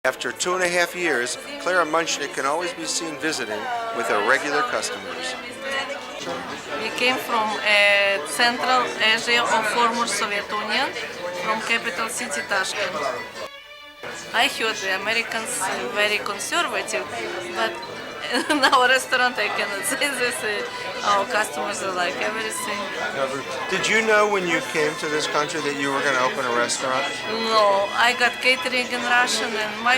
After 2.5 years, Clara Munchnik can always be seen visiting with her regular customers. We came from Central Asia of former Soviet Union, from capital city Tashkent. I heard the Americans very conservative, but in our restaurant I cannot say this. Our customers like everything. Did you know when you came to this country that you were going to open a restaurant? No, I got catering in Russian and my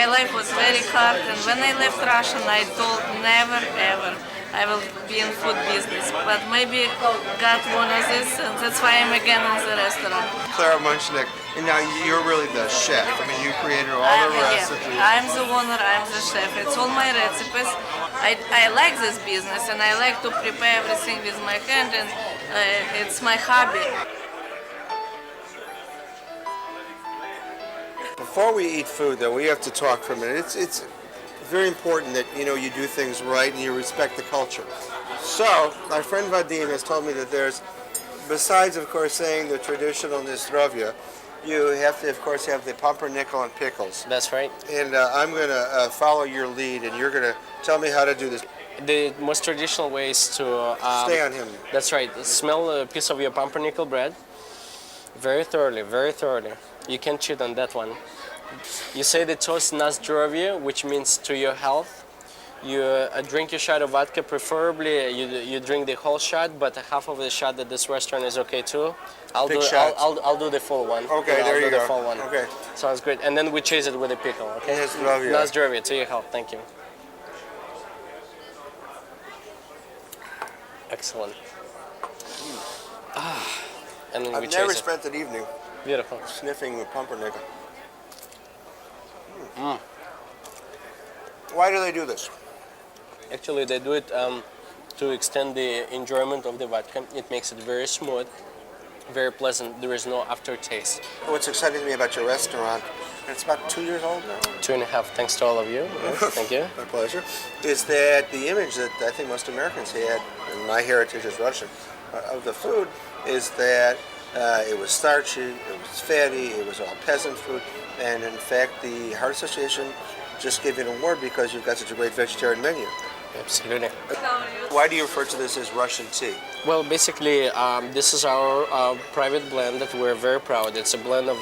life was very hard, and when I left Russian I told never ever I will be in food business, but maybe God wanted this, and that's why I'm again in the restaurant. Clara Munchnik, and now you're really the chef. I mean, you created all the recipes. I'm the owner, I'm the chef. It's all my recipes. I like this business, and I like to prepare everything with my hand, and it's my hobby. Before we eat food, though, we have to talk for a minute. It's very important that you do things right and you respect the culture. So, my friend Vadim has told me that there's, besides, of course, saying the traditional Nistrovia, you have to, of course, have the pumpernickel and pickles. That's right. And I'm going to follow your lead, and you're going to tell me how to do this. The most traditional way is to... Stay on him. That's right. Smell a piece of your pumpernickel bread very thoroughly, very thoroughly. You can't cheat on that one. You say the toast na zdrowie, which means to your health. You drink your shot of vodka, preferably you drink the whole shot, but half of the shot at this restaurant is okay too. I'll do the full one. Okay, there you go. The full one. Okay. Sounds great. And then we chase it with a pickle, okay? Na zdrowie. Na zdrowie, to your health. Thank you. Excellent. And then we I've chase never it. spent an evening Beautiful. sniffing the pumpernickel. Why do they do this? Actually, they do it to extend the enjoyment of the vodka. It makes it very smooth, very pleasant. There is no aftertaste. What's exciting to me about your restaurant, and it's about 2 years old now. 2.5. Thanks to all of you. Yes, thank you. My pleasure. Is that the image that I think most Americans had, and my heritage is Russian, of the food, is that it was starchy, it was fatty, it was all peasant food, and in fact the Heart Association just gave you an award because you've got such a great vegetarian menu. Absolutely. Why do you refer to this as Russian tea? Well, basically, this is our private blend that we're very proud. It's a blend of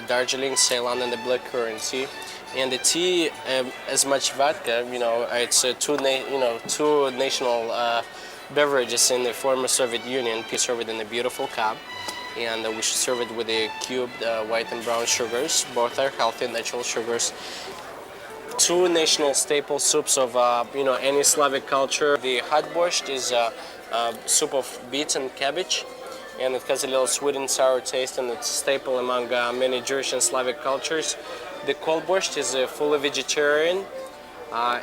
Darjeeling, Ceylon, and the blackcurrant. And the tea, as much vodka, it's two national beverages in the former Soviet Union. We serve it in a beautiful cup, and we should serve it with the cubed white and brown sugars. Both are healthy, natural sugars. Two national staple soups of any Slavic culture. The hot borscht is a soup of beets and cabbage, and it has a little sweet and sour taste, and it's a staple among many Jewish and Slavic cultures. The cold borscht is fully vegetarian.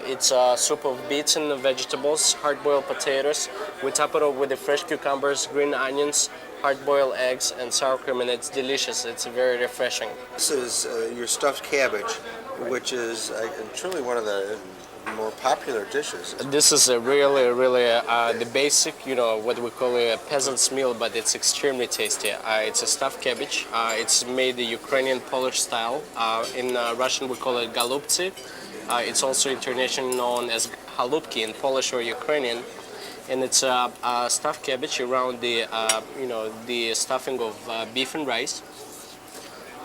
It's a soup of beets and vegetables, hard-boiled potatoes. We top it off with the fresh cucumbers, green onions, hard-boiled eggs, and sour cream, and it's delicious. It's very refreshing. This is your stuffed cabbage, which is truly one of the more popular dishes. This is a really the basic, what we call a peasant's meal, but it's extremely tasty. It's a stuffed cabbage. It's made the Ukrainian Polish style. In Russian we call it galupci. It's also internationally known as halupki in Polish or Ukrainian, and it's a stuffed cabbage around the stuffing of beef and rice.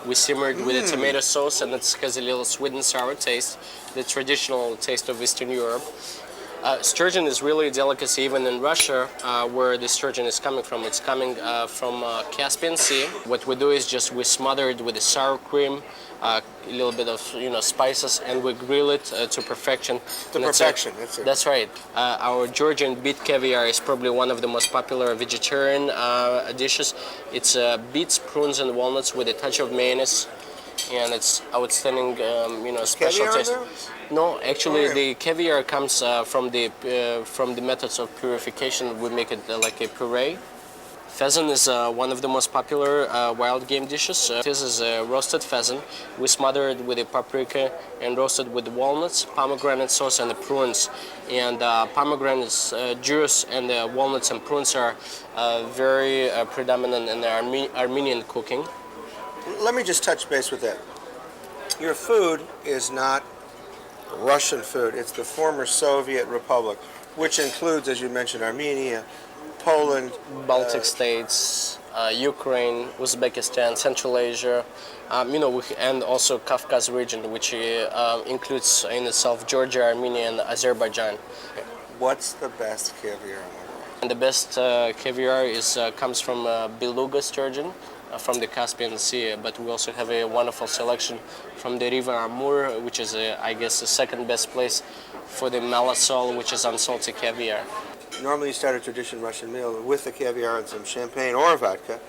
We simmered with a tomato sauce, and it has a little sweet and sour taste, the traditional taste of Eastern Europe. Sturgeon is really a delicacy even in Russia, where the sturgeon is coming from. It's coming from Caspian Sea. What we do is just we smother it with a sour cream, a little bit of spices, and we grill it to perfection. To perfection, that's it. That's right. Our Georgian beet caviar is probably one of the most popular vegetarian dishes. It's beets, prunes, and walnuts with a touch of mayonnaise, and it's outstanding, special Caviar taste. there? No, actually, the caviar comes from the methods of purification. We make it like a puree. Pheasant is one of the most popular wild game dishes. This is a roasted pheasant. We smother it with a paprika and roast it with walnuts, pomegranate sauce, and the prunes. And pomegranate juice and the walnuts and prunes are very predominant in the Armenian cooking. Let me just touch base with that. Your food is not Russian food. It's the former Soviet Republic, which includes, as you mentioned, Armenia, Poland, Baltic states, Ukraine, Uzbekistan, Central Asia, and also Kafkas region, which includes in itself Georgia, Armenia, and Azerbaijan. What's the best caviar in the world? And the best caviar comes from beluga sturgeon from the Caspian Sea, but we also have a wonderful selection from the River Amur, which is, I guess, the second best place for the malasol, which is unsalted caviar. Normally you start a traditional Russian meal with the caviar and some champagne or vodka,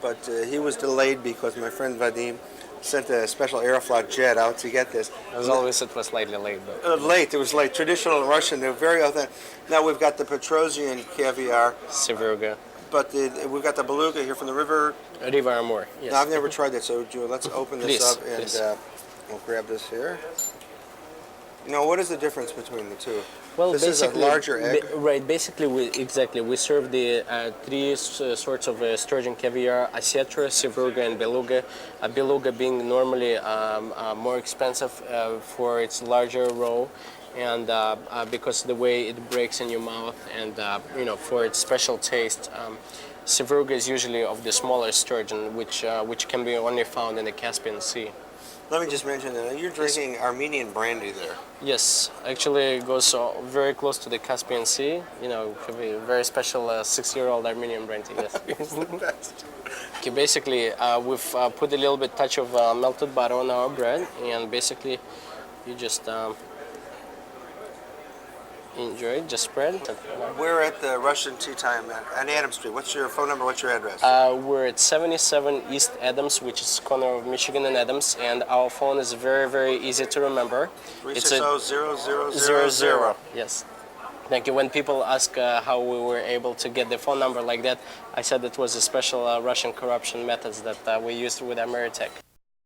but he was delayed because my friend Vadim sent a special Aeroflot jet out to get this. As always, it was slightly late. But It was late. Traditional Russian, they're very authentic. Now we've got the Petrosian caviar, Sevruga. but we've got the beluga here from the river. River Amur, yes. Now, I've never tried that, so let's open this Please, up and please. We'll grab this here. Now, what is the difference between the two? Well, This is a basically, larger egg. right. Basically, we serve the three sorts of sturgeon caviar: Asietra, Sevruga, and Beluga. Beluga being normally more expensive for its larger roe, and because the way it breaks in your mouth, and for its special taste. Sevruga is usually of the smaller sturgeon, which can be only found in the Caspian Sea. Let me just mention that you're drinking Armenian brandy there. Yes, actually it goes very close to the Caspian Sea. Could be a very special 6-year-old Armenian brandy. Yes. It's the best. Okay, basically we've put a little bit touch of melted butter on our bread, and basically you just enjoy it. Just spread. We're at the Russian Tea Time on Adams Street. What's your phone number? What's your address? We're at 77 East Adams, which is corner of Michigan and Adams, and our phone is very, very easy to remember. It's a 360-0000. Yes. Thank you. When people ask how we were able to get the phone number like that, I said it was a special Russian corruption methods that we used with Ameritech.